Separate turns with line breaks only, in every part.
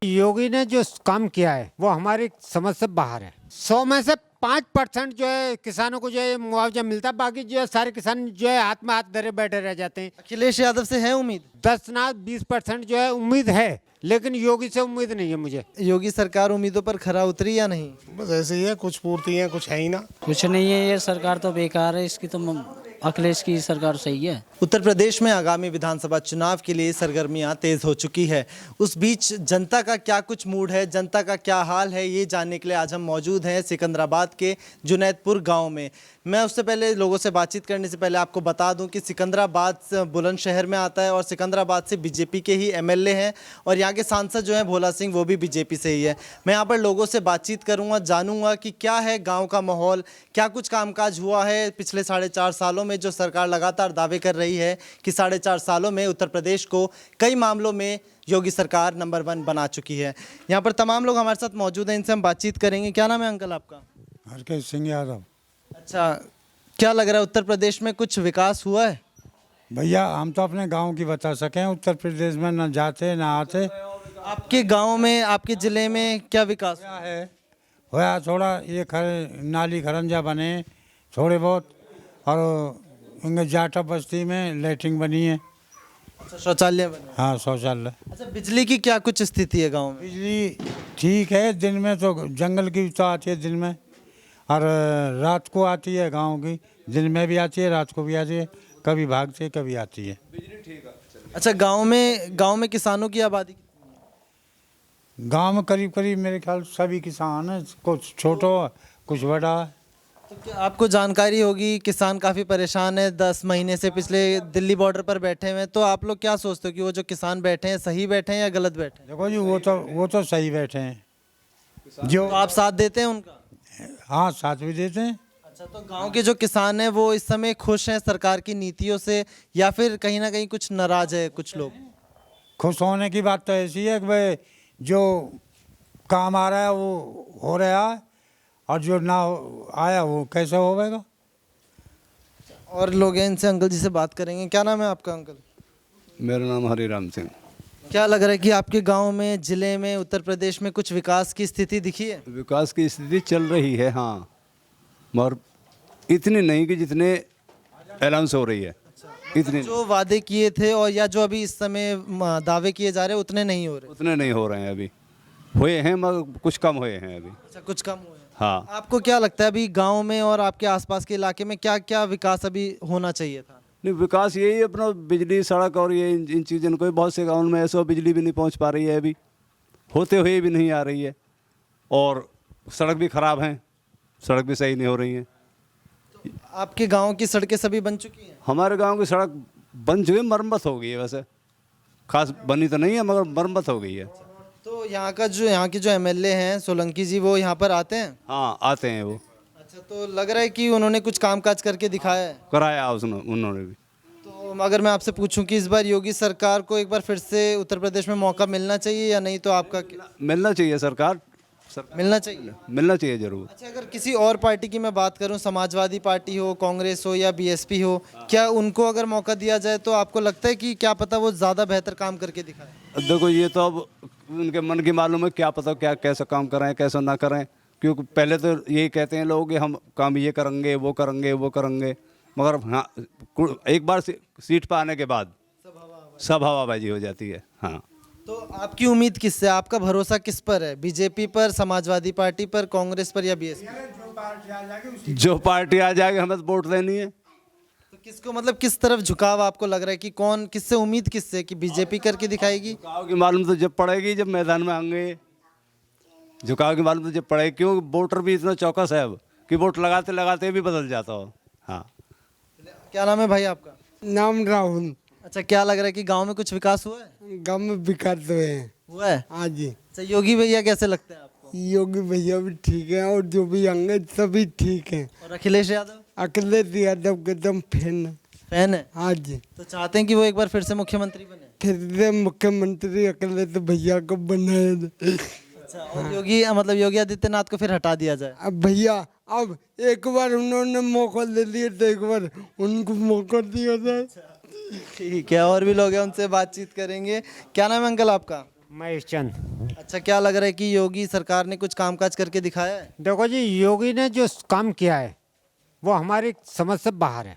योगी ने जो काम किया है वो हमारी समझ से बाहर है। 100 में से 5% जो है किसानों को जो है मुआवजा मिलता है, बाकी जो है सारे किसान जो है हाथ में हाथ धरे बैठे रह जाते हैं।
अखिलेश यादव से है उम्मीद?
10 ना 20% जो है उम्मीद है, लेकिन योगी से उम्मीद नहीं है मुझे।
योगी सरकार उम्मीदों पर खरा उतरी या नहीं?
बस ऐसे ही है, कुछ पूर्ति है कुछ है ही ना।
कुछ नहीं है, ये सरकार तो बेकार है, इसकी तो अखिलेश की सरकार सही है।
उत्तर प्रदेश में आगामी विधानसभा चुनाव के लिए सरगर्मियां तेज हो चुकी है। उस बीच जनता का क्या कुछ मूड है, जनता का क्या हाल है, ये जानने के लिए आज हम मौजूद हैं सिकंदराबाद के जुनैदपुर गांव में। मैं उससे पहले लोगों से बातचीत करने से पहले आपको बता दूं कि सिकंदराबाद बुलंदशहर में आता है और सिकंदराबाद से बीजेपी के ही एमएलए हैं और यहाँ के सांसद जो हैं भोला सिंह, वो भी बीजेपी से ही है। मैं यहाँ पर लोगों से बातचीत करूँगा, जानूंगा कि क्या है गाँव का माहौल, क्या कुछ कामकाज हुआ है पिछले 4.5 सालों में। जो सरकार लगातार दावे कर रही है कि 4.5 सालों में उत्तर प्रदेश को कई मामलों में योगी सरकार नंबर 1 बना चुकी है। यहाँ पर तमाम लोग हमारे साथ मौजूद हैं, इनसे हम बातचीत करेंगे। क्या नाम है अंकल आपका?
हरकेश सिंह यादव।
अच्छा, क्या लग रहा है उत्तर प्रदेश में कुछ विकास हुआ है?
भैया हम तो अपने गांव की बता सकें, उत्तर प्रदेश में न जाते न आते।
आपके गांव में, आपके जिले में क्या विकास
क्या है होया, थोड़ा ये नाली खरंजा बने थोड़े बहुत, और इनके जाटा बस्ती में लैट्रिन बनी है।
अच्छा, शौचालय बने?
हाँ, शौचालय।
अच्छा, बिजली की क्या कुछ स्थिति है गांव में?
बिजली ठीक है, दिन में तो जंगल की तो आती है दिन में, और रात को आती है गांव की, दिन में भी आती है रात को भी आती है, कभी भागती है कभी आती है।
अच्छा, गांव में किसानों की आबादी?
गांव में करीब करीब मेरे ख्याल सभी किसान हैं, कुछ छोटो कुछ बड़ा।
तो क्या आपको जानकारी होगी, किसान काफ़ी परेशान है, 10 महीने से पिछले दिल्ली बॉर्डर पर बैठे हुए हैं। तो आप लोग क्या सोचते हो कि वो जो किसान बैठे हैं सही बैठे हैं या गलत बैठे हैं?
देखो जी, वो तो सही बैठे हैं जो।
तो आप साथ देते हैं उनका?
हाँ, साथ भी देते हैं।
अच्छा, तो गांव के जो किसान हैं वो इस समय खुश हैं सरकार की नीतियों से, या फिर कहीं ना कहीं कुछ नाराज है कुछ लोग?
खुश होने की बात तो ऐसी है कि भाई जो काम आ रहा है वो हो रहा है, और जो ना आया वो कैसे होगा।
और लोग हैं, इनसे अंकल जी से बात करेंगे। क्या नाम है आपका अंकल?
मेरा नाम हरिराम सिंह।
क्या लग रहा है कि आपके गांव में, जिले में, उत्तर प्रदेश में कुछ विकास की स्थिति दिखी है?
विकास की स्थिति चल रही है, हाँ, मगर इतनी नहीं कि जितने अनाउंस हो रही है, इतनी
जो वादे किए थे और या जो अभी इस समय दावे किए जा रहे हैं उतने नहीं हो रहे?
उतने नहीं हो रहे हैं, अभी हुए हैं मगर कुछ कम हुए हैं अभी।
अच्छा, कुछ कम हुए हैं।
हाँ,
आपको क्या लगता है अभी गांव में और आपके आसपास के इलाके में क्या क्या विकास अभी होना चाहिए था?
नहीं, विकास यही है अपना बिजली सड़क और ये इन चीज़ों को। बहुत से गाँव में ऐसा बिजली भी नहीं पहुंच पा रही है, अभी होते हुए भी नहीं आ रही है, और सड़क भी ख़राब हैं, सड़क भी सही नहीं हो रही हैं।
आपके गांव की सड़कें सभी बन चुकी हैं?
हमारे गांव की सड़क बन चुकी है, मरम्मत हो गई है, वैसे खास बनी तो नहीं है मगर मरम्मत हो गई है।
तो यहाँ के जो एमएलए हैं सोलंकी जी, वो यहाँ पर आते हैं?
हाँ, आते हैं वो।
अच्छा, तो लग रहा है कि उन्होंने कुछ कामकाज करके दिखाया है?
कराया उन्होंने भी।
तो अगर मैं आपसे पूछूं कि इस बार योगी सरकार को एक बार फिर से उत्तर प्रदेश में मौका मिलना चाहिए या नहीं, तो आपका
मिलना चाहिए, सरकार
मिलना चाहिए?
मिलना चाहिए जरूर।
अच्छा, अगर किसी और पार्टी की मैं बात करूं, समाजवादी पार्टी हो, कांग्रेस हो या बीएसपी हो, क्या उनको अगर मौका दिया जाए तो आपको लगता है कि क्या पता वो ज़्यादा बेहतर काम करके दिखाए?
देखो, ये तो अब उनके मन की मालूम है, क्या पता क्या कैसा काम करें कैसा ना करें, क्योंकि पहले तो यही कहते हैं लोग कि हम काम ये करेंगे वो करेंगे वो करेंगे, मगर हाँ, एक बार सीट पर आने के बाद सब हवाबाजी हो जाती है। हाँ,
तो आपकी उम्मीद किससे, आपका भरोसा किस पर है? बीजेपी पर, समाजवादी पार्टी पर, कांग्रेस पर या बीएसपी?
जो पार्टी आ जाएगी हमें तो वोट देनी है।
तो किसको, मतलब किस तरफ झुकाव आपको लग रहा है कि कौन, किससे उम्मीद किससे कि बीजेपी करके दिखाएगी?
झुकाव की मालूम तो जब पड़ेगी, जब मैदान में आएंगे। झुकाव की मालूम तो जब पड़ेगी, क्यों वोटर भी इतना चौकस है अब कि वोट लगाते लगाते भी बदल जाता हो। हाँ।
क्या नाम है भाई आपका?
नाम राहुल।
अच्छा, क्या लग रहा है कि गांव में कुछ विकास हुआ है?
गाँव में विकास हुए हैं।
हुआ है?
हाँ जी।
अच्छा, योगी भैया कैसे लगते हैं आपको?
योगी भैया भी ठीक है और जो भी आएंगे सभी ठीक है।
और अखिलेश यादव?
अखिलेश यादव के एकदम
फैन है?
हाँ जी।
तो चाहते हैं कि वो एक बार फिर से मुख्यमंत्री बने?
फिर से मुख्यमंत्री अखिलेश भैया को बनाए।
अच्छा, और योगी आदित्यनाथ को फिर हटा दिया जाए?
अब भैया, अब एक बार उन्होंने मौका ले लिया तो एक बार उनको मौका दिया जाए।
ठीक है, और भी लोग हैं, उनसे बातचीत करेंगे। क्या नाम है अंकल आपका?
महेश चंद।
अच्छा, क्या लग रहा है कि योगी सरकार ने कुछ कामकाज करके दिखाया है?
देखो जी, योगी ने जो काम किया है वो हमारी समझ से बाहर है।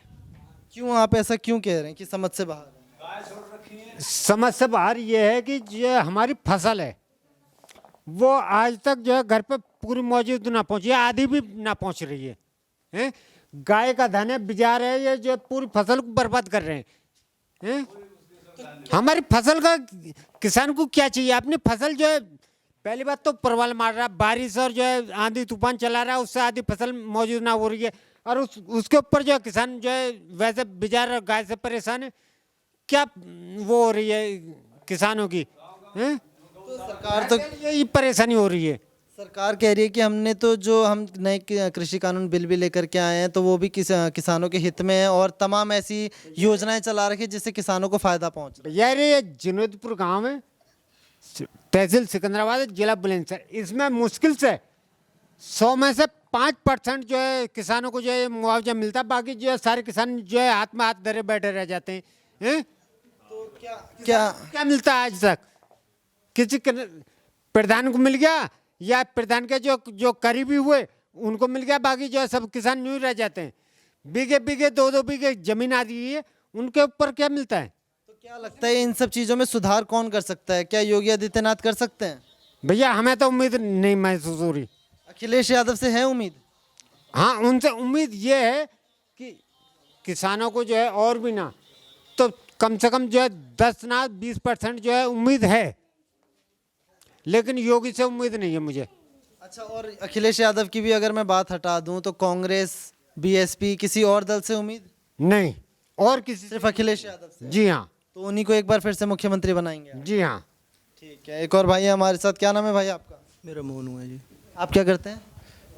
क्यों, आप ऐसा क्यों कह रहे हैं कि समझ से बाहर है?
समझ से बाहर ये है कि जो हमारी फसल है वो आज तक जो है घर पे पूरी मौजूद ना पहुंची है, आधी भी ना पहुंच रही है, हैं? गाय का धन है, बिजार है, ये जो पूरी फसल को बर्बाद कर रहे हैं? हमारी फसल का किसान को क्या चाहिए? अपनी फसल जो है, पहली बात तो परवाल मार रहा है, बारिश और जो है आंधी तूफान चला रहा है, उससे आधी फसल मौजूद ना हो रही है, और उसके ऊपर जो है किसान जो है वैसे बिजार और गाय से परेशान है। क्या वो हो रही है किसानों की, हैं?
तो सरकार तो
यही परेशानी हो रही है।
सरकार कह रही है कि हमने तो जो हम नए कृषि कानून बिल भी लेकर के आए हैं तो वो भी किसानों के हित में है, और तमाम ऐसी योजनाएं चला रखी है जिससे किसानों को फायदा पहुंच रहा
यार ये जुनैदपुर गांव है, तहसील सिकंदराबाद, जिला बुलंदशहर। इसमें मुश्किल से 100 में से 5% जो है किसानों को जो है मुआवजा मिलता है, बाकी जो है सारे किसान जो है हाथ में हाथ धरे बैठे रह जाते हैं।
तो क्या
क्या मिलता है आज तक? किसी प्रधान को मिल गया या प्रधान के जो करीबी हुए उनको मिल गया, बाकी जो है सब किसान यूं ही रह जाते हैं। बीघे बीघे 2-2 बीघे जमीन आती है, उनके ऊपर क्या मिलता है?
तो क्या लगता है इन सब चीजों में सुधार कौन कर सकता है? क्या योगी आदित्यनाथ कर सकते हैं?
भैया हमें तो उम्मीद नहीं महसूस हो रही।
अखिलेश यादव से है उम्मीद?
हाँ, उनसे उम्मीद ये है कि किसानों को जो है और भी ना तो कम से कम जो है 10 ना 20% जो है उम्मीद है, लेकिन योगी से उम्मीद नहीं है मुझे।
अच्छा, और अखिलेश यादव की भी अगर मैं बात हटा दूं तो कांग्रेस, बीएसपी, किसी और दल से उम्मीद
नहीं, और किसी
सिर्फ अखिलेश यादव से?
जी हाँ,
तो उन्हीं को एक बार फिर से मुख्यमंत्री बनाएंगे?
जी हाँ।
ठीक है, एक और भाई है हमारे साथ। क्या नाम है भाई आपका?
मेरा मोनू है जी।
आप क्या करते हैं?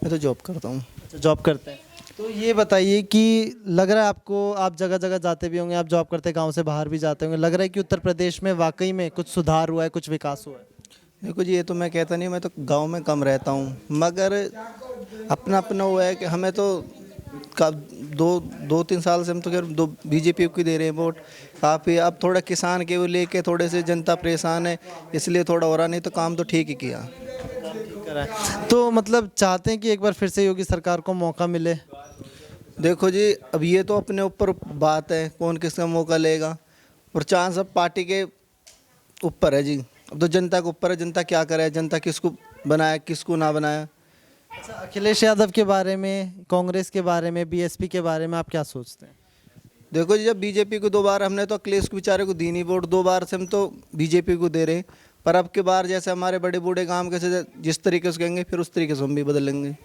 मैं तो जॉब करता हूँ।
अच्छा, जॉब करते हैं। तो ये बताइए कि लग रहा है आपको, आप जगह जगह जाते भी होंगे, आप जॉब करते गांव से बाहर भी जाते होंगे, लग रहा है कि उत्तर प्रदेश में वाकई में कुछ सुधार हुआ है, कुछ विकास हुआ है?
देखो जी, ये तो मैं कहता नहीं, मैं तो गांव में कम रहता हूँ, मगर अपना अपना हुआ है कि हमें तो दो तीन साल से हम तो खैर बीजेपी को दे रहे हैं वोट। काफ़ी अब थोड़ा किसान के वो लेके थोड़े से जनता परेशान है, इसलिए थोड़ा हो रहा, नहीं तो काम तो ठीक ही किया।
तो मतलब चाहते हैं कि एक बार फिर से योगी सरकार को मौका मिले?
देखो जी, अब ये तो अपने ऊपर बात है कौन किसका मौका लेगा, और चांस अब पार्टी के ऊपर है जी। अब तो जनता के ऊपर है, जनता क्या करे, जनता किसको बनाया किसको ना बनाया।
अच्छा, अखिलेश यादव के बारे में, कांग्रेस के बारे में, बीएसपी के बारे में आप क्या सोचते हैं?
देखो जी, जब बीजेपी को 2 बार हमने तो अखिलेश को बेचारे को दी नहीं वोट, 2 बार से हम तो बीजेपी को दे रहे हैं, पर अब के बार जैसे हमारे बड़े बूढ़े काम के से जिस तरीके से कहेंगे फिर उस तरीके से हम भी बदलेंगे।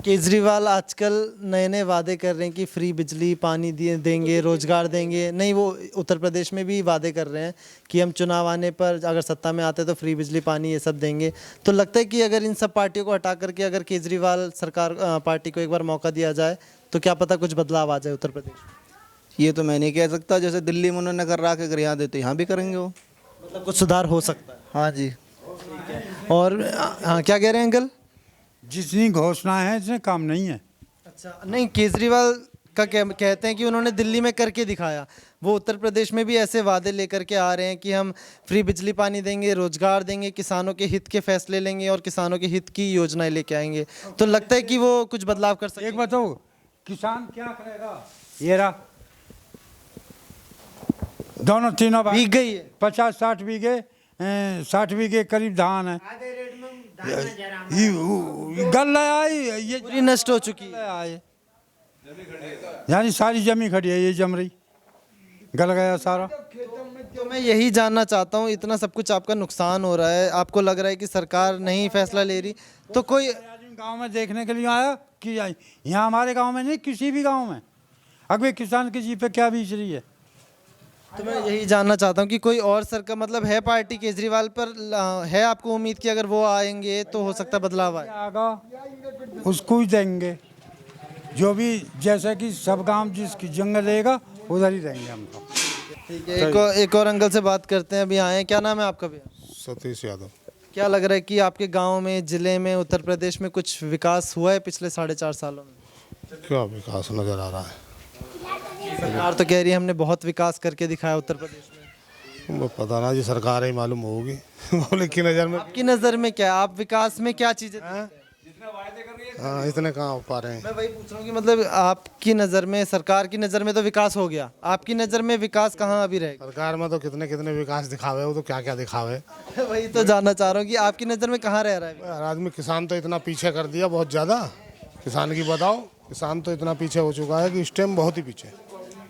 केजरीवाल आजकल नए नए वादे कर रहे हैं कि फ्री बिजली पानी देंगे, रोजगार देंगे। नहीं, वो उत्तर प्रदेश में भी वादे कर रहे हैं कि हम चुनाव आने पर अगर सत्ता में आते तो फ्री बिजली पानी ये सब देंगे। तो लगता है कि अगर इन सब पार्टियों को हटा करके अगर केजरीवाल सरकार पार्टी को एक बार मौका दिया जाए तो क्या पता कुछ बदलाव आ जाए उत्तर प्रदेश में?
ये तो मैं नहीं कह सकता, जैसे दिल्ली में उन्होंने कर रहा कि अगर यहाँ देते यहाँ भी करेंगे वो।
मतलब कुछ सुधार हो सकता है?
हाँ जी।
और हाँ, क्या कह रहे हैं अंकल?
जितनी घोषणाएं हैं इसमें काम नहीं है।
अच्छा, नहीं, केजरीवाल का कहते हैं कि उन्होंने दिल्ली में करके दिखाया, वो उत्तर प्रदेश में भी ऐसे वादे लेकर के आ रहे हैं कि हम फ्री बिजली पानी देंगे, रोजगार देंगे, किसानों के हित के फैसले लेंगे और किसानों के हित की योजनाएं लेके आएंगे। तो लगता है कि वो कुछ बदलाव कर सकते
एक बताओ, किसान क्या करेगा? ये रहा दोनों तीनों
भीग गई है।
50-60 बीघे 60 बीघे करीब धान है, गल आई, ये
पूरी नष्ट हो चुकी है।
आए यानी सारी जमी खड़ी है, ये जम रही, गल गया सारा।
तो मैं यही जानना चाहता हूँ, इतना सब कुछ आपका नुकसान हो रहा है, आपको लग रहा है कि सरकार नहीं फैसला ले रही, तो कोई
गांव में देखने के लिए आया कि यहाँ हमारे गांव में नहीं, किसी भी गांव में अगर किसान किसी पे क्या बीच रही है।
तो मैं यही जानना चाहता हूँ कि कोई और सरकार मतलब है पार्टी केजरीवाल पर, है आपको उम्मीद कि अगर वो आएंगे तो हो सकता है बदलाव आए?
आगा उसको ही देंगे, जो भी जैसे कि सब गांव जिसकी जंग लेगा उधर ही देंगे हम तो।
ठीक है, एक और अंकल से बात करते हैं, अभी आए हैं। क्या नाम है आपका भैया?
सतीश यादव।
क्या लग रहा है कि आपके गांव में, जिले में, उत्तर प्रदेश में कुछ विकास हुआ है पिछले 4.5 सालों में?
क्या विकास नजर आ रहा है?
सरकार तो कह रही है हमने बहुत विकास करके दिखाया उत्तर प्रदेश में।
वो पता ना जी, सरकार ही मालूम होगी। पब्लिक की नज़र में
आपकी नज़र में क्या है? आप विकास में क्या चीज़ें देखते हैं?
हाँ, इतने कहाँ हो पा रहे हैं।
मैं वही पूछ रहा हूँ कि मतलब आपकी नज़र में, सरकार की नज़र में तो विकास हो गया, आपकी नज़र में विकास कहाँ अभी रहेगा?
सरकार में तो कितने कितने विकास दिखावे, वो तो क्या क्या दिखावे।
वही तो जानना चाह रहा हूँ कि आपकी नज़र में कहाँ रह रहा है?
हर आदमी, किसान तो इतना पीछे कर दिया बहुत ज़्यादा। किसान की बताओ, किसान तो इतना पीछे हो चुका है कि इस टाइम बहुत ही पीछे।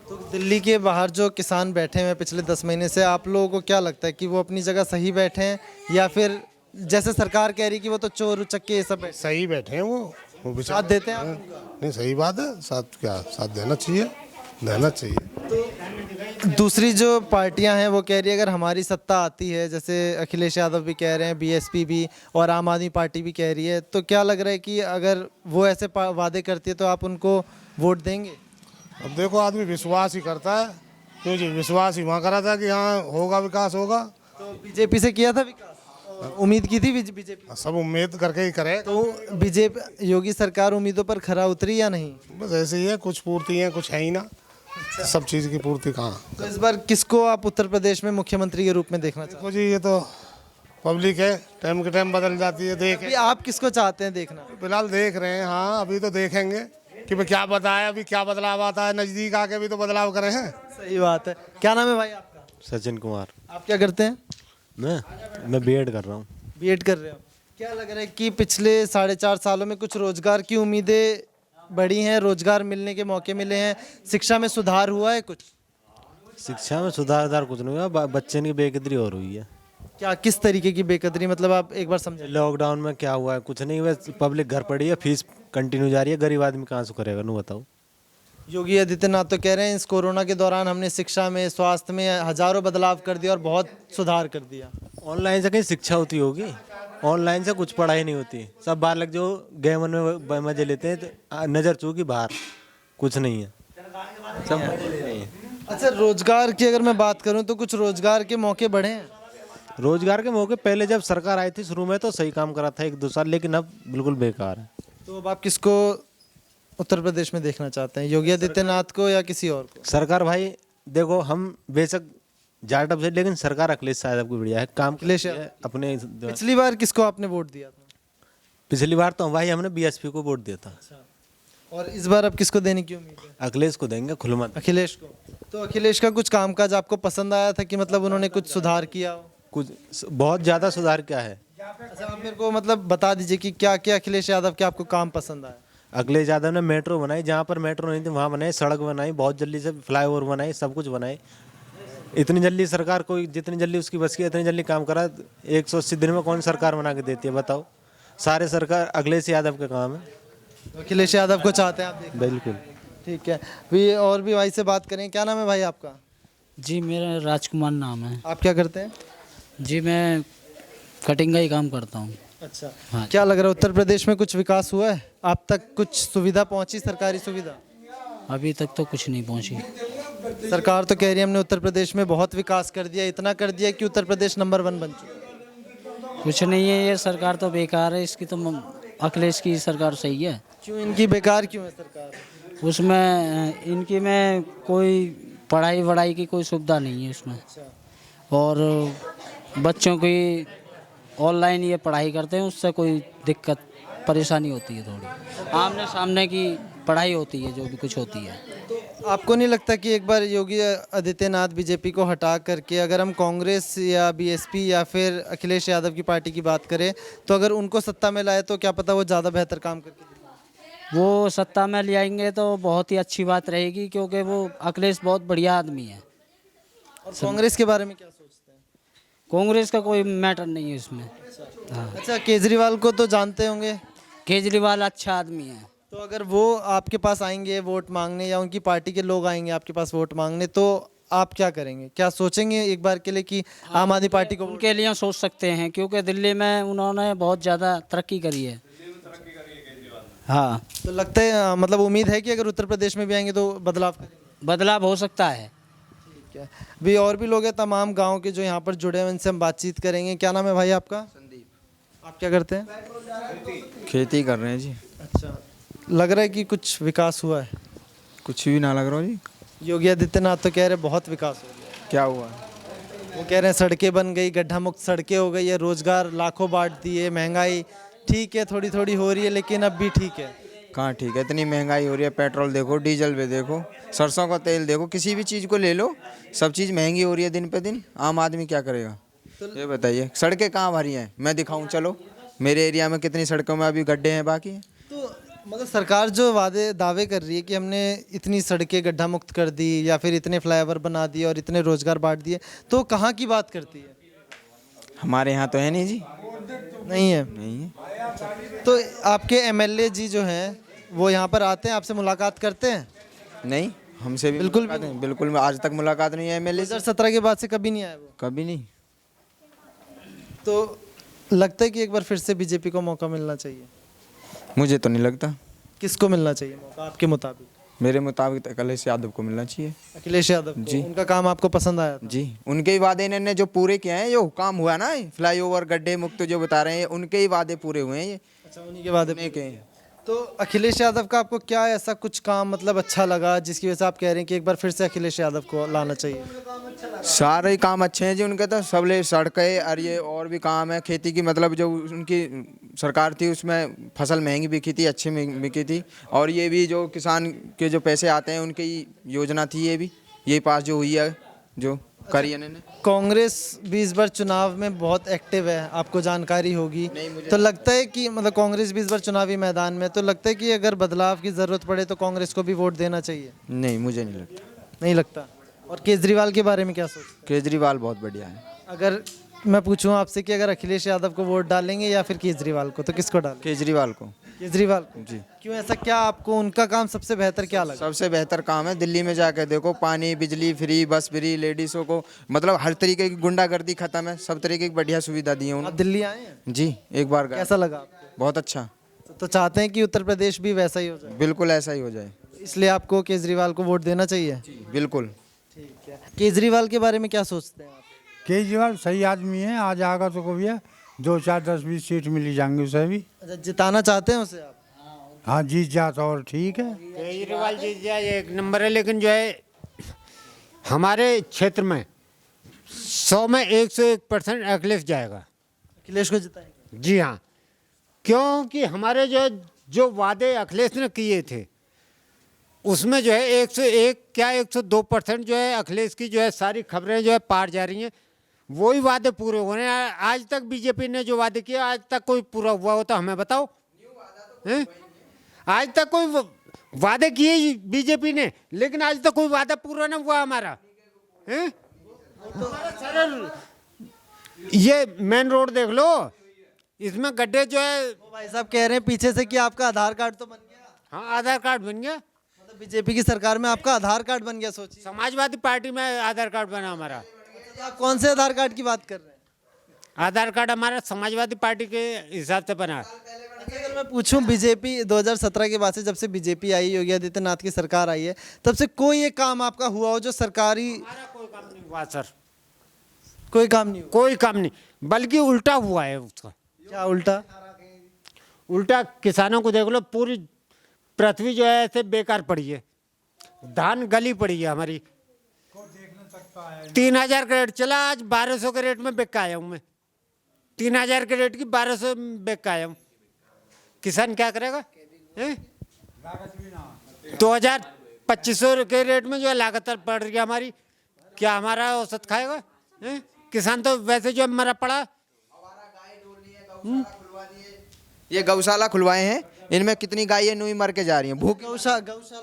तो दिल्ली के बाहर जो किसान बैठे हुए हैं पिछले 10 महीने से, आप लोगों को क्या लगता है कि वो अपनी जगह सही बैठे हैं, या फिर जैसे सरकार कह रही कि वो तो चोर उचक्के ये सब बैठे?
सही बैठे हैं वो बेचारे।
साथ देते हैं आप?
नहीं, सही बात है, साथ क्या, साथ देना चाहिए, देना चाहिए।
दूसरी जो पार्टियां हैं वो कह रही है अगर हमारी सत्ता आती है, जैसे अखिलेश यादव भी कह रहे हैं, बीएसपी भी और आम आदमी पार्टी भी कह रही है, तो क्या लग रहा है कि अगर वो ऐसे वादे करती है तो आप उनको वोट देंगे?
अब देखो, आदमी विश्वास ही करता है। क्यों जी, विश्वास ही वहाँ करा था कि हाँ होगा, विकास होगा।
तो बीजेपी से किया था विकास, उम्मीद की थी बीजेपी?
सब उम्मीद करके ही करे।
तो बीजेपी, योगी सरकार उम्मीदों पर खरा उतरी या नहीं?
बस ऐसे ही है, कुछ पूर्ति है, कुछ है ही ना। सब चीज़ की पूर्ति कहाँ।
तो इस बार किसको आप उत्तर प्रदेश में मुख्यमंत्री के रूप में देखना चाहते
देखो जी, ये तो पब्लिक है, टाइम के टाइम बदल जाती है, देख
हैं? अभी आप किसको चाहते हैं देखना?
फिलहाल देख रहे हैं। हाँ, अभी तो देखेंगे कि भाई क्या बताया, अभी क्या बदलाव आता है, नज़दीक आके भी तो बदलाव करे हैं।
सही बात है। क्या नाम है भाई आपका?
सचिन कुमार।
आप क्या करते हैं?
मैं बीएड कर रहा हूँ।
बीएड कर रहे हो? क्या लग रहा है कि पिछले 4.5 सालों में कुछ रोजगार की उम्मीदें बढ़ी हैं, रोजगार मिलने के मौके मिले हैं, शिक्षा में सुधार हुआ है कुछ?
शिक्षा में सुधार कुछ नहीं हुआ, बच्चे की बेकदरी और हुई है।
क्या, किस तरीके की बेकदरी, मतलब आप एक बार समझे?
लॉकडाउन में क्या हुआ है, कुछ नहीं हुआ, पब्लिक घर पड़ी है, फीस कंटिन्यू जा रही है, गरीब आदमी कहाँ से करेगा, नू बताओ।
योगी आदित्यनाथ तो कह रहे हैं इस कोरोना के दौरान हमने शिक्षा में, स्वास्थ्य में हजारों बदलाव कर दिया और बहुत सुधार कर दिया।
ऑनलाइन से कहीं शिक्षा होती होगी? ऑनलाइन से कुछ पढ़ाई नहीं होती। सब बालक जो गेम में मजे लेते हैं, तो नज़र चूकी बाहर, कुछ नहीं है, सब मजे नहीं है।
अच्छा, रोजगार की अगर मैं बात करूं तो कुछ रोजगार के मौके बढ़े हैं?
रोजगार के मौके पहले जब सरकार आई थी शुरू में तो सही काम करा था 1-2 साल, लेकिन अब बिल्कुल बेकार है।
तो अब आप किसको उत्तर प्रदेश में देखना चाहते हैं, योगी आदित्यनाथ को या किसी और को?
सरकार भाई देखो, हम बेशक जाटअप से, लेकिन सरकार अखिलेश यादव की बढ़िया है, काम
अखिलेश
है अपने।
पिछली बार किसको आपने वोट दिया था?
पिछली बार तो भाई हमने बीएसपी को वोट दिया था।
और इस बार अब किसको देने की उम्मीद है?
अखिलेश को देंगे खुलमत।
अखिलेश को। तो अखिलेश का कुछ कामकाज आपको पसंद आया था कि मतलब उन्होंने कुछ सुधार किया हो?
कुछ बहुत ज़्यादा सुधार क्या है।
अच्छा, आप मेरे को मतलब बता दीजिए कि क्या क्या अखिलेश यादव के आपको काम पसंद आया?
अखिलेश यादव ने मेट्रो बनाई, जहाँ पर मेट्रो नहीं थी वहाँ बनाई, सड़क बनाई, बहुत जल्दी से फ्लाईओवर बनाई, सब कुछ बनाई। इतनी जल्दी सरकार कोई, जितनी जल्दी उसकी बस की इतनी जल्दी काम करा। 180 दिन में कौन सरकार बना के देती है बताओ? सारे सरकार अखिलेश यादव के काम है।
तो अखिलेश यादव को चाहते हैं आप देखना?
बिल्कुल।
ठीक है। भी और भी भाई से बात करें। क्या नाम है भाई आपका?
जी मेरा राजकुमार नाम है।
आप क्या करते हैं?
जी मैं कटिंग का ही काम करता हूँ।
अच्छा,
हाँ।
क्या लग रहा है उत्तर प्रदेश में कुछ विकास हुआ है? आप तक कुछ सुविधा पहुंची, सरकारी सुविधा?
अभी तक तो कुछ नहीं पहुँची।
सरकार तो कह रही है हमने उत्तर प्रदेश में बहुत विकास कर दिया, इतना कर दिया कि उत्तर प्रदेश नंबर 1 बन चुका है।
कुछ नहीं है, ये सरकार तो बेकार है, इसकी तो अखिलेश की सरकार सही है।
क्यों इनकी बेकार क्यों है सरकार?
उसमें इनकी में कोई पढ़ाई वढ़ाई की कोई सुविधा नहीं है उसमें, और बच्चों की ऑनलाइन ये पढ़ाई करते हैं, उससे कोई दिक्कत परेशानी होती है, थोड़ी आमने सामने की पढ़ाई होती है जो भी कुछ होती है।
तो आपको नहीं लगता कि एक बार योगी आदित्यनाथ बीजेपी को हटा करके अगर हम कांग्रेस या बीएसपी या फिर अखिलेश यादव की पार्टी की बात करें, तो अगर उनको सत्ता में लाए तो क्या पता वो ज़्यादा बेहतर काम करके दिखाएं?
वो सत्ता में ले आएंगे तो बहुत ही अच्छी बात रहेगी, क्योंकि वो अखिलेश बहुत बढ़िया आदमी है।
और कांग्रेस के बारे में क्या सोचते हैं?
कांग्रेस का कोई मैटर नहीं है इसमें। हाँ,
अच्छा, केजरीवाल को तो जानते होंगे?
केजरीवाल अच्छा आदमी है।
तो अगर वो आपके पास आएंगे वोट मांगने, या उनकी पार्टी के लोग आएंगे आपके पास वोट मांगने, तो आप क्या करेंगे? क्या सोचेंगे एक बार के लिए कि आम आदमी पार्टी को?
उनके लिए सोच सकते हैं, क्योंकि दिल्ली में उन्होंने बहुत ज़्यादा तरक्की करी है। हाँ,
तो लगता है, मतलब उम्मीद है कि अगर उत्तर प्रदेश में भी आएंगे तो बदलाव करेंगे?
बदलाव हो सकता है।
ठीक है। भी और भी लोग हैं तमाम गांव के जो यहाँ पर जुड़े हैं, उनसे हम बातचीत करेंगे। क्या नाम है भाई आपका? संदीप। आप क्या करते हैं?
खेती कर रहे हैं जी।
अच्छा, लग रहा है कि कुछ विकास हुआ है?
कुछ भी ना लग रहा हो जी।
योगी आदित्यनाथ तो कह रहे बहुत विकास हो गया।
क्या हुआ?
वो कह रहे हैं सड़कें बन गई, गड्ढा मुक्त सड़कें हो गई है, रोजगार लाखों बांट दिए, महंगाई ठीक है थोड़ी थोड़ी हो रही है लेकिन अब भी ठीक है।
कहाँ ठीक है, इतनी महंगाई हो रही है। पेट्रोल देखो, डीजल पे देखो, सरसों का तेल देखो, किसी भी चीज़ को ले लो, सब चीज़ महंगी हो रही है दिन पे दिन। आम आदमी क्या करेगा ये बताइए। सड़कें कहाँ भरी हैं, मैं दिखाऊं चलो मेरे एरिया में कितनी सड़कों में अभी गड्ढे हैं बाकी।
तो मतलब सरकार जो दावे कर रही है कि हमने इतनी सड़कें गड्ढा मुक्त कर दी या फिर इतने फ्लाईओवर बना दिए और इतने रोजगार बांट दिए, तो कहाँ की बात करती है?
हमारे यहाँ तो है नहीं जी,
नहीं है।
नहीं है।
तो आपके एमएलए जी जो हैं वो यहाँ पर आते हैं, आपसे मुलाकात करते हैं?
नहीं, हमसे भी
बिल्कुल
मुलाकात नहीं, बिल्कुल आज तक मुलाकात नहीं है एमएलए से।
2017 के बाद से कभी नहीं आए वो?
कभी नहीं।
तो लगता है कि एक बार फिर से बीजेपी को मौका मिलना चाहिए?
मुझे तो नहीं लगता।
किसको मिलना चाहिए मौका आपके मुताबिक?
मेरे मुताबिक तो अखिलेश यादव को मिलना चाहिए।
अखिलेश यादव को?
जी।
उनका काम आपको पसंद आया था?
जी, उनके ही वादे इन्होंने जो पूरे किए हैं, जो काम हुआ ना फ्लाईओवर गड्ढे मुक्त जो बता रहे हैं, उनके ही वादे पूरे हुए हैं ये।
अच्छा, उन्हीं के बाद
उन्हीं के हैं।
तो अखिलेश यादव का आपको क्या ऐसा कुछ काम मतलब अच्छा लगा जिसकी वजह से आप कह रहे हैं कि एक बार फिर से अखिलेश यादव को लाना चाहिए?
सारे ही काम अच्छे हैं जी उनके, तो सबले सड़कें और ये और भी काम है खेती की। मतलब जो उनकी सरकार थी उसमें फसल महंगी बिकी थी, अच्छी बिकी थी। और ये भी जो किसान के जो पैसे आते हैं उनकी योजना थी, ये भी ये पास जो हुई है, जो करी है इन्होंने।
कांग्रेस भी इस बार चुनाव में बहुत एक्टिव है, आपको जानकारी होगी। तो लगता है कि मतलब कांग्रेस भी इस बार चुनावी मैदान में, तो लगता है कि अगर बदलाव की ज़रूरत पड़े तो कांग्रेस को भी वोट देना चाहिए?
नहीं, मुझे नहीं लगता।
नहीं लगता। और केजरीवाल के बारे में क्या सोचते हैं?
केजरीवाल बहुत बढ़िया है।
अगर मैं पूछूं आपसे कि अगर अखिलेश यादव को वोट डालेंगे या फिर केजरीवाल को, तो किसको डालेंगे?
केजरीवाल को।
केजरीवाल को?
जी।
क्यों ऐसा, क्या आपको उनका काम सबसे बेहतर क्या लगा?
सबसे बेहतर काम है, दिल्ली में जाकर देखो, पानी बिजली फ्री, बस फ्री, लेडीज़ों को मतलब हर तरीके की गुंडागर्दी खत्म है, सब तरीके की बढ़िया सुविधा दी है
आप
उन्होंने।
दिल्ली आए हैं?
जी, एक बार गए।
कैसा लगा आपको?
बहुत अच्छा।
तो चाहते हैं कि उत्तर प्रदेश भी वैसा ही हो जाए,
बिल्कुल ऐसा ही हो जाए।
इसलिए आपको केजरीवाल को वोट देना चाहिए?
बिल्कुल।
ठीक है। केजरीवाल के बारे में क्या सोचते हैं आप?
केजरीवाल सही आदमी है, आज आगा तो को भी है, 2 4 10 20 सीट मिली जाएंगे उसे भी।
अच्छा, जिताना चाहते हैं उसे आप?
हाँ, जीत जाता और ठीक है।
केजरीवाल जी जाए एक नंबर है, लेकिन जो है हमारे क्षेत्र में 100 में 101% अखिलेश जाएगा।
अखिलेश को जिताएंगे?
जी हाँ, क्योंकि हमारे जो वादे अखिलेश ने किए थे उसमें जो है 101 क्या 102% जो है अखिलेश की जो है सारी खबरें जो है पार जा रही हैं, वही वादे पूरे हो रहे हैं। आज तक बीजेपी ने जो वादे किए आज तक कोई पूरा हुआ हो तो हमें बताओ। हैं? आज तक कोई वादे किए बीजेपी ने, लेकिन आज तक कोई वादा पूरा ना हुआ हमारा। हैं? हमारा सारा ये मेन रोड देख लो, इसमें गड्ढे जो है।
वो भाई साहब कह रहे हैं पीछे से कि आपका आधार कार्ड तो बन गया।
हाँ, आधार कार्ड बन गया।
मतलब बीजेपी की सरकार में आपका आधार कार्ड बन गया, सोचिए।
समाजवादी पार्टी में आधार कार्ड बना हमारा।
तो आप कौन से आधार कार्ड की बात कर रहे हैं?
आधार कार्ड हमारा समाजवादी पार्टी के हिसाब से बना।
अगर मैं पूछूं, बीजेपी 2017 के बाद से जब से बीजेपी आई, योगी आदित्यनाथ की सरकार आई है, तब से कोई एक काम आपका हुआ हो जो सरकारी?
हमारा कोई काम नहीं हुआ सर,
कोई काम नहीं हुआ?
कोई काम नहीं, बल्कि उल्टा हुआ है उसका।
क्या उल्टा?
उल्टा किसानों को देख लो, पूरी पृथ्वी जो है ऐसे बेकार पड़ी है, धान गली पड़ी है हमारी। 3000 का रेट चला, आज 1200 के रेट में बेच के आया हूँ मैं। 3000 के रेट की 1200 में बेच के आया हूँ। किसान क्या करेगा? 2000 2500 के रेट में जो है लागत पड़ रही है हमारी, क्या हमारा औसत खाएगा? किसान तो वैसे जो मरा पड़ा।
ये गौशाला खुलवाए हैं, इनमें कितनी गायें नुई मर के जा रही हैं भूख।
गौशाला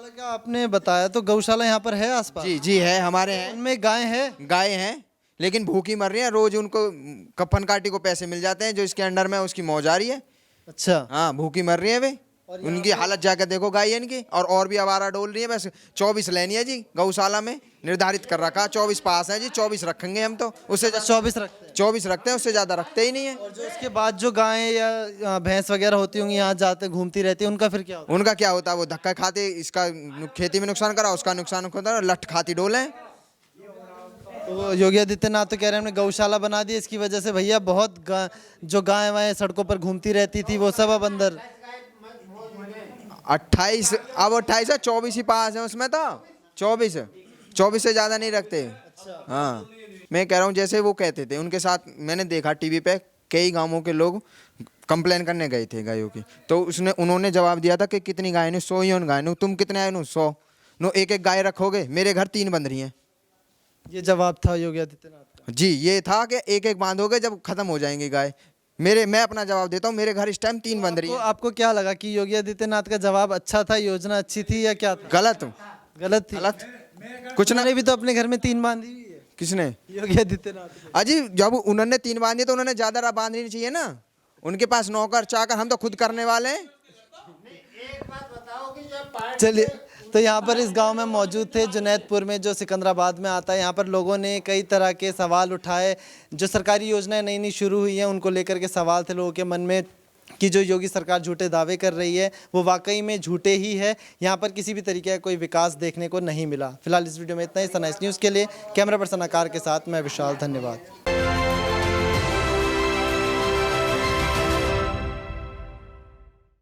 का आपने बताया, तो गौशाला यहाँ पर है आसपास?
जी जी है, हमारे हैं,
उनमें गाय है?
गाय हैं, लेकिन भूखी मर रही हैं। रोज उनको कफन काटी को पैसे मिल जाते हैं, जो इसके अंडर में उसकी मौज आ रही है।
अच्छा।
हाँ, भूखी मर रही है वे। उनकी हालत जाकर देखो गाय इनकी, और भी आवारा डोल रही है। बस 24 लेनी है जी गौशाला में, निर्धारित कर रखा 24 पास है जी, 24 रखेंगे हम तो। उससे
24 रखते हैं?
24 रखते हैं, उससे ज्यादा रखते ही नहीं है।
और जो उसके बाद जो गायें या भैंस वगैरह होती होंगी यहाँ जाते घूमती रहती है, उनका फिर क्या होता
उनका क्या होता है? वो धक्का खाते, इसका खेती में नुकसान करा, उसका नुकसान होता है, लठ खाती डोले।
है? तो योगी आदित्यनाथ तो कह रहे हैं हमने गौशाला बना दी, इसकी वजह से भैया बहुत जो गाय वाय सड़कों पर घूमती रहती थी वो सब अब अंदर।
28 अब 28 है, 24 ही पास है उसमें तो। 24 से ज्यादा नहीं रखते। हाँ, मैं कह रहा हूँ जैसे वो कहते थे, उनके साथ मैंने देखा टीवी पे कई गांवों के लोग कंप्लेन करने गए थे गायों की, तो उन्होंने जवाब दिया था कि कितनी गाय ने 100 ही गाय नो, तुम कितने आए नो 100 नो, एक एक गाय रखोगे, मेरे घर 3 बंद रही हैं।
ये जवाब था योगी आदित्यनाथ का।
जी, ये था कि एक एक बांधोगे जब खत्म हो जाएंगी गाय। मैं अपना जवाब देता हूँ, मेरे घर इस टाइम 3 बंद रही
तो
हैं।
आपको क्या लगा कि योगी आदित्यनाथ का जवाब अच्छा था, योजना अच्छी थी या क्या था?
गलत
गलत थी।
गलत कुछ ना।
उन्होंने भी तो अपने घर में 3 बांधी हुई है,
किसने?
योगी आदित्यनाथ।
अजी जब उन्होंने 3 बांधी तो उन्होंने ज्यादा बांधनी चाहिए ना, उनके पास नौकर चाकर, हम तो खुद करने वाले हैं।
चलिए, तो यहाँ पर इस गांव में मौजूद थे, जुनैदपुर में जो सिकंदराबाद में आता है। यहाँ पर लोगों ने कई तरह के सवाल उठाए, जो सरकारी योजनाएं नई नई शुरू हुई हैं उनको लेकर के सवाल थे लोगों के मन में कि जो योगी सरकार झूठे दावे कर रही है वो वाकई में झूठे ही है। यहाँ पर किसी भी तरीके का कोई विकास देखने को नहीं मिला। फिलहाल इस वीडियो में इतना ही। सनराइज न्यूज़ के लिए कैमरा पर्सन आकार के साथ मैं विशाल, धन्यवाद।